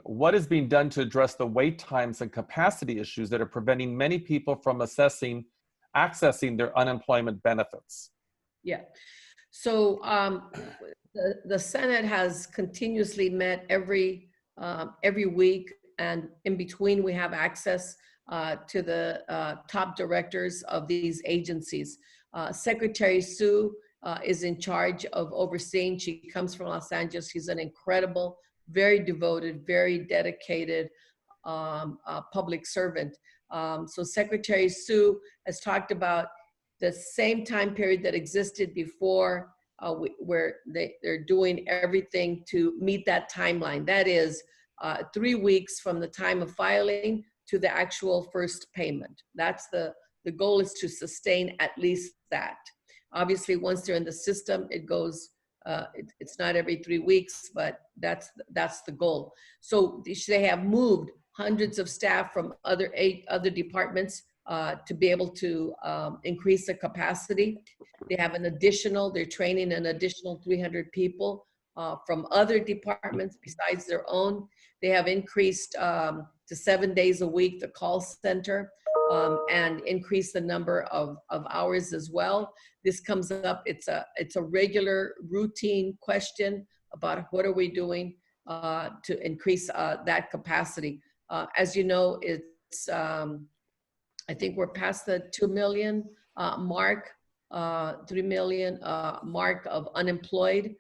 what is being done to address the wait times and capacity issues that are preventing many people from accessing their unemployment benefits? Yeah. So the Senate has continuously met every week, and in between we have access to the top directors of these agencies. Secretary Sue is in charge of overseeing. She comes from Los Angeles. She's an incredible, very devoted, very dedicated public servant. So Secretary Sue has talked about the same time period that existed before, where they're doing everything to meet that timeline. That is 3 weeks from the time of filing to the actual first payment. That's the goal, is to sustain at least that. Obviously, once they're in the system, it goes, it's not every 3 weeks, but that's the goal. So they have moved hundreds of staff from other departments to be able to increase the capacity. They have they're training an additional 300 people from other departments besides their own. They have increased to 7 days a week the call center, and increased the number of hours as well. This comes up, it's a regular routine question about what are we doing to increase that capacity. As you know, it's I think we're past the 2 million mark, 3 million mark of unemployed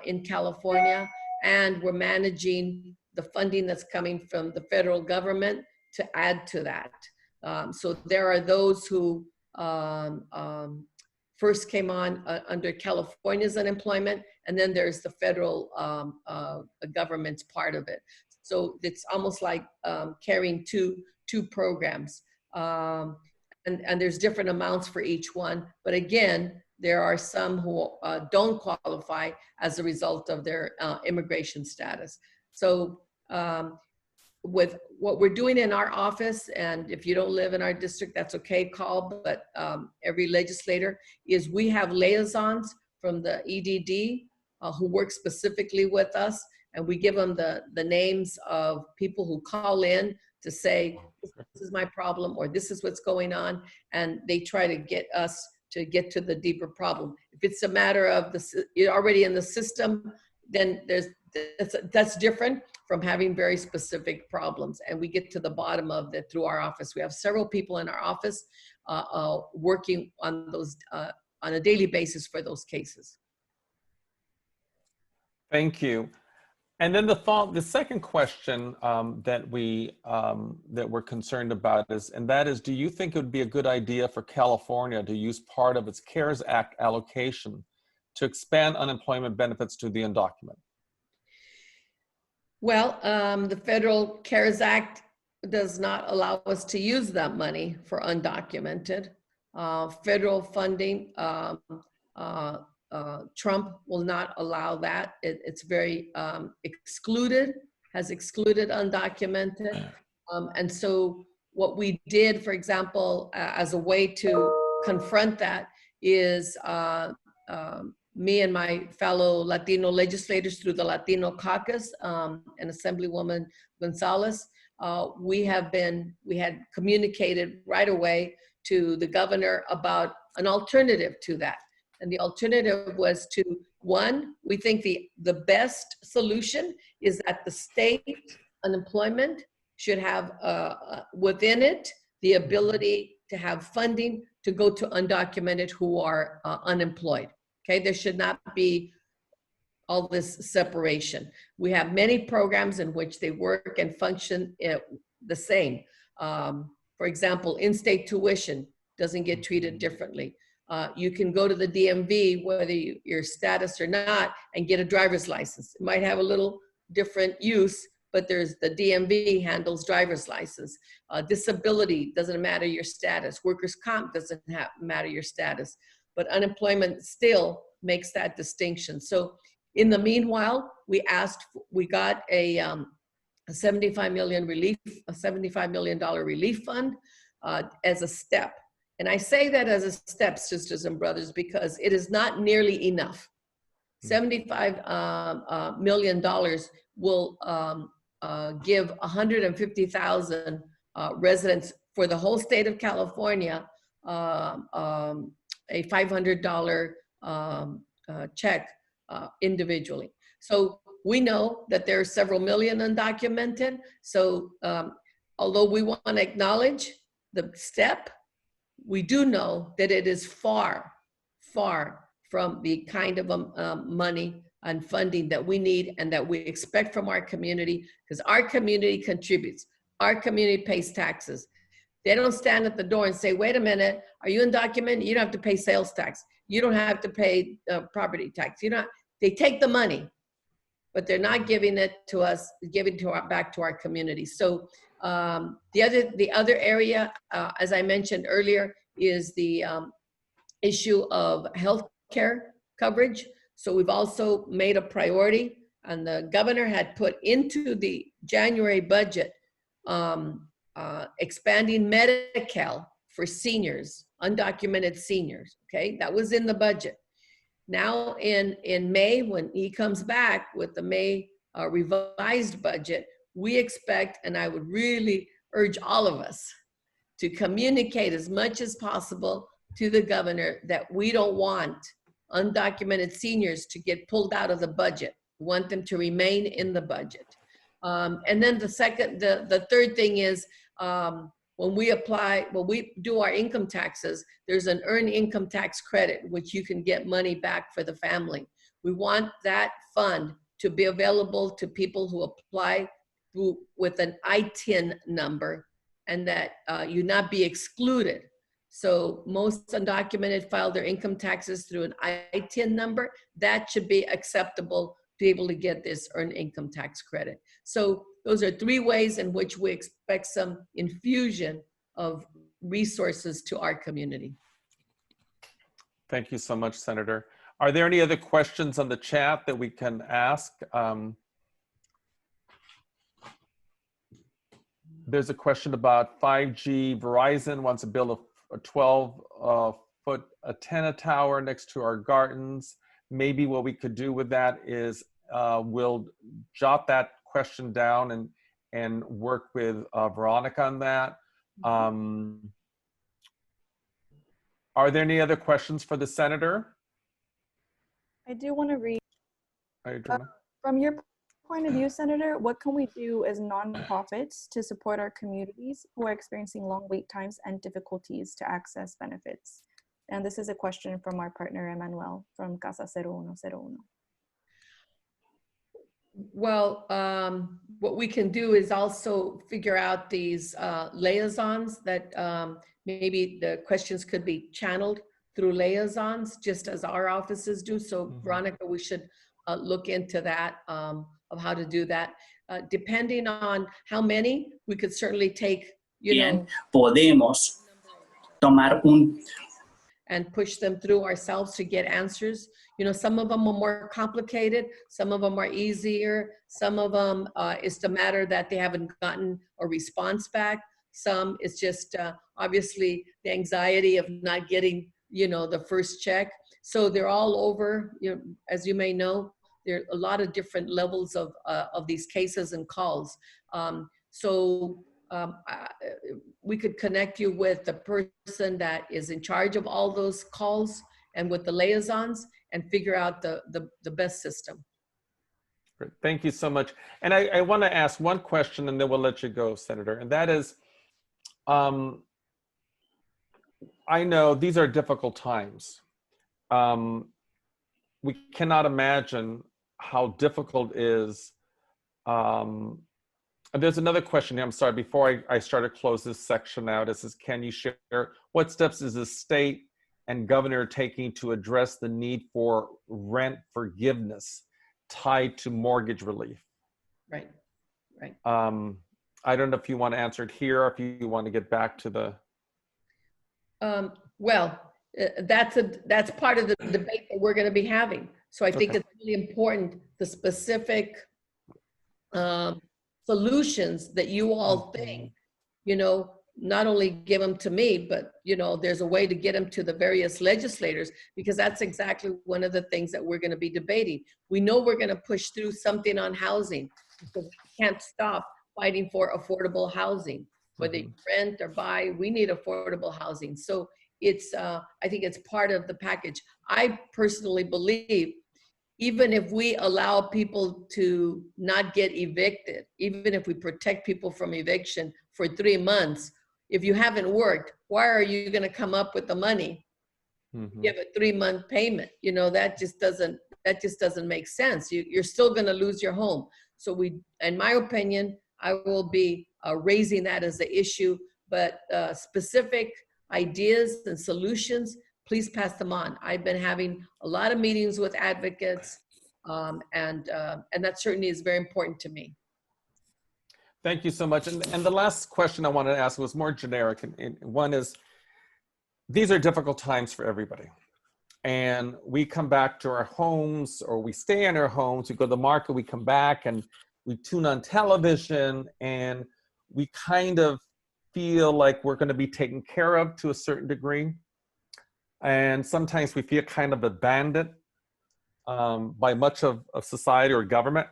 in California, and we're managing the funding that's coming from the federal government to add to that. So there are those who first came on under California's unemployment, and then there's the federal government's part of it. So it's almost like carrying two programs. And there's different amounts for each one. But again, there are some who don't qualify as a result of their immigration status. So with what we're doing in our office, and if you don't live in our district, that's okay, call, but every legislator, is we have liaisons from the EDD who work specifically with us, and we give them the names of people who call in to say, this is my problem, or this is what's going on, and they try to get us to get to the deeper problem. If it's a matter of you're already in the system, then that's different from having very specific problems, and we get to the bottom of that through our office. We have several people in our office working on those on a daily basis for those cases. Thank you. And then the second question that we're concerned about is, do you think it would be a good idea for California to use part of its CARES Act allocation to expand unemployment benefits to the undocumented? Well, the federal CARES Act does not allow us to use that money for undocumented. Federal funding, Trump will not allow that. It's very excluded, has excluded undocumented. And so what we did, for example, as a way to confront that is me and my fellow Latino legislators through the Latino caucus and Assemblywoman Gonzalez, we had communicated right away to the governor about an alternative to that. And the alternative was to, one, we think the best solution is that the state unemployment should have within it the ability to have funding to go to undocumented who are unemployed. Okay, there should not be all this separation. We have many programs in which they work and function the same. For example, in-state tuition doesn't get treated differently. You can go to the DMV, whether your status or not, and get a driver's license. It might have a little different use, but there's the DMV handles driver's license. Disability doesn't matter your status. Workers' comp doesn't matter your status. But unemployment still makes that distinction. So in the meanwhile, we got a $75 million relief fund as a step. And I say that as a step, sisters and brothers, because it is not nearly enough. $75 million will give 150,000 residents for the whole state of California a $500 check individually. So we know that there are several million undocumented. So although we want to acknowledge the step, we do know that it is far, far from the kind of money and funding that we need and that we expect from our community, because our community contributes. Our community pays taxes. They don't stand at the door and say, wait a minute, are you undocumented? You don't have to pay sales tax. You don't have to pay property tax. They take the money, but they're not giving it to us, giving back to our community. So the other area, as I mentioned earlier, is the issue of health care coverage. So we've also made a priority, and the governor had put into the January budget expanding Medi-Cal for seniors, undocumented seniors, okay? That was in the budget. Now in May, when he comes back with the May revised budget, we expect, and I would really urge all of us to communicate as much as possible to the governor that we don't want undocumented seniors to get pulled out of the budget. We want them to remain in the budget. And then the third thing is, when we do our income taxes, there's an earned income tax credit, which you can get money back for the family. We want that fund to be available to people who apply with an ITIN number, and that you not be excluded. So most undocumented file their income taxes through an ITIN number. That should be acceptable to be able to get this earned income tax credit. So those are three ways in which we expect some infusion of resources to our community. Thank you so much, Senator. Are there any other questions on the chat that we can ask? There's a question about 5G. Verizon wants to build a 12-foot antenna tower next to our gardens. Maybe what we could do with that is we'll jot that question down and work with Veronica on that. Are there any other questions for the senator? I do want to read. Adriana? From your point of view, Senator, what can we do as nonprofits to support our communities who are experiencing long wait times and difficulties to access benefits? And this is a question from our partner, Emmanuel, from Casa 0101. Well, what we can do is also figure out these liaisons that maybe the questions could be channeled through liaisons, just as our offices do. So Veronica, we should look into that, of how to do that. Depending on how many, we could certainly take, Bien, podemos tomar and push them through ourselves to get answers. Some of them are more complicated, some of them are easier, some of them it's the matter that they haven't gotten a response back. Some it's just obviously the anxiety of not getting, the first check. So they're all over, as you may know, there are a lot of different levels of these cases and calls. We could connect you with the person that is in charge of all those calls and with the liaisons and figure out the best system. Great. Thank you so much. And I want to ask one question and then we'll let you go, Senator. And that is, I know these are difficult times. We cannot imagine how difficult it is. And there's another question here. I'm sorry, before I start to close this section out, it says, can you share what steps is the state and governor taking to address the need for rent forgiveness tied to mortgage relief? Right, right. I don't know if you want to answer it here or if you want to get back to the. That's part of the debate that we're going to be having. So I think it's really important, the specific solutions that you all think, not only give them to me, but, there's a way to get them to the various legislators, because that's exactly one of the things that we're going to be debating. We know we're going to push through something on housing. because we can't stop fighting for affordable housing. Whether you rent or buy, we need affordable housing. So it's, I think it's part of the package. I personally believe even if we allow people to not get evicted, even if we protect people from eviction for 3 months, if you haven't worked, why are you going to come up with the money? Give a 3-month payment? You know, that just doesn't make sense. You're still going to lose your home. So we, in my opinion, I will be raising that as the issue, but specific ideas and solutions, please pass them on. I've been having a lot of meetings with advocates, and that certainly is very important to me. Thank you so much. And the last question I wanted to ask was more generic. And one is, these are difficult times for everybody. And we come back to our homes, or we stay in our homes, we go to the market, we come back and we tune on television, and we kind of feel like we're going to be taken care of to a certain degree. And sometimes we feel kind of abandoned by much of society or government.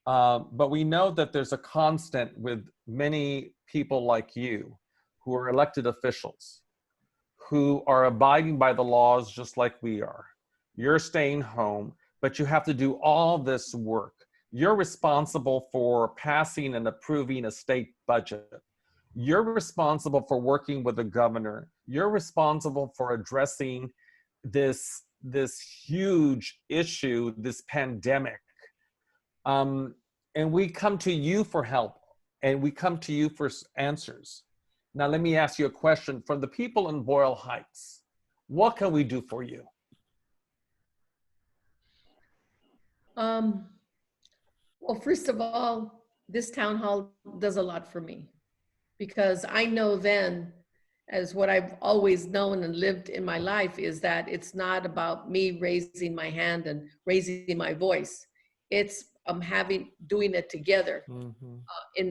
But we know that there's a constant with many people like you who are elected officials, who are abiding by the laws just like we are. You're staying home, but you have to do all this work. You're responsible for passing and approving a state budget. You're responsible for working with the governor. You're responsible for addressing this huge issue, this pandemic. And we come to you for help, and we come to you for answers. Now, let me ask you a question. For the people in Boyle Heights, what can we do for you? Well, first of all, this town hall does a lot for me, because I know then, as what I've always known and lived in my life, is that it's not about me raising my hand and raising my voice. It's doing it together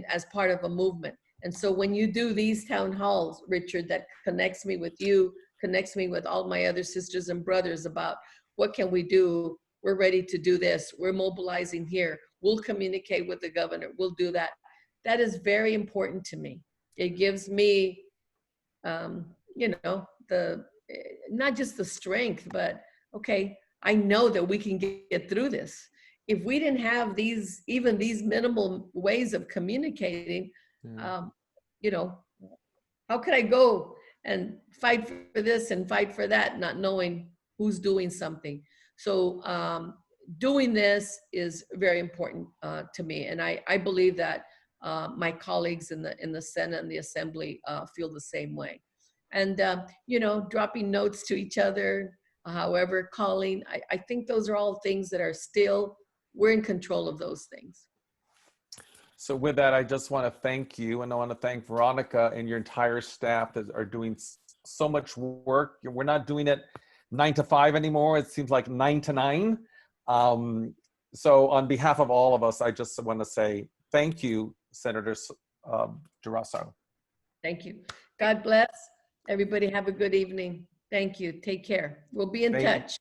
as part of a movement. And so when you do these town halls, Richard, that connects me with you, connects me with all my other sisters and brothers about what can we do? We're ready to do this. We're mobilizing here. We'll communicate with the governor. We'll do that. That is very important to me. It gives me, you know, not just the strength, but okay, I know that we can get through this. If we didn't have even these minimal ways of communicating, you know, how could I go and fight for this and fight for that, not knowing who's doing something? So doing this is very important to me. And I believe that my colleagues in the Senate and the Assembly feel the same way. And, you know, dropping notes to each other, however, calling, I think those are all things that are still, we're in control of those things. So with that, I just want to thank you, and I want to thank Veronica and your entire staff that are doing so much work. We're not doing it 9 to 5 anymore. It seems like 9 to 9. So on behalf of all of us, I just want to say thank you, Senator Durazo. Thank you. God bless. Everybody have a good evening. Thank you. Take care. We'll be in touch.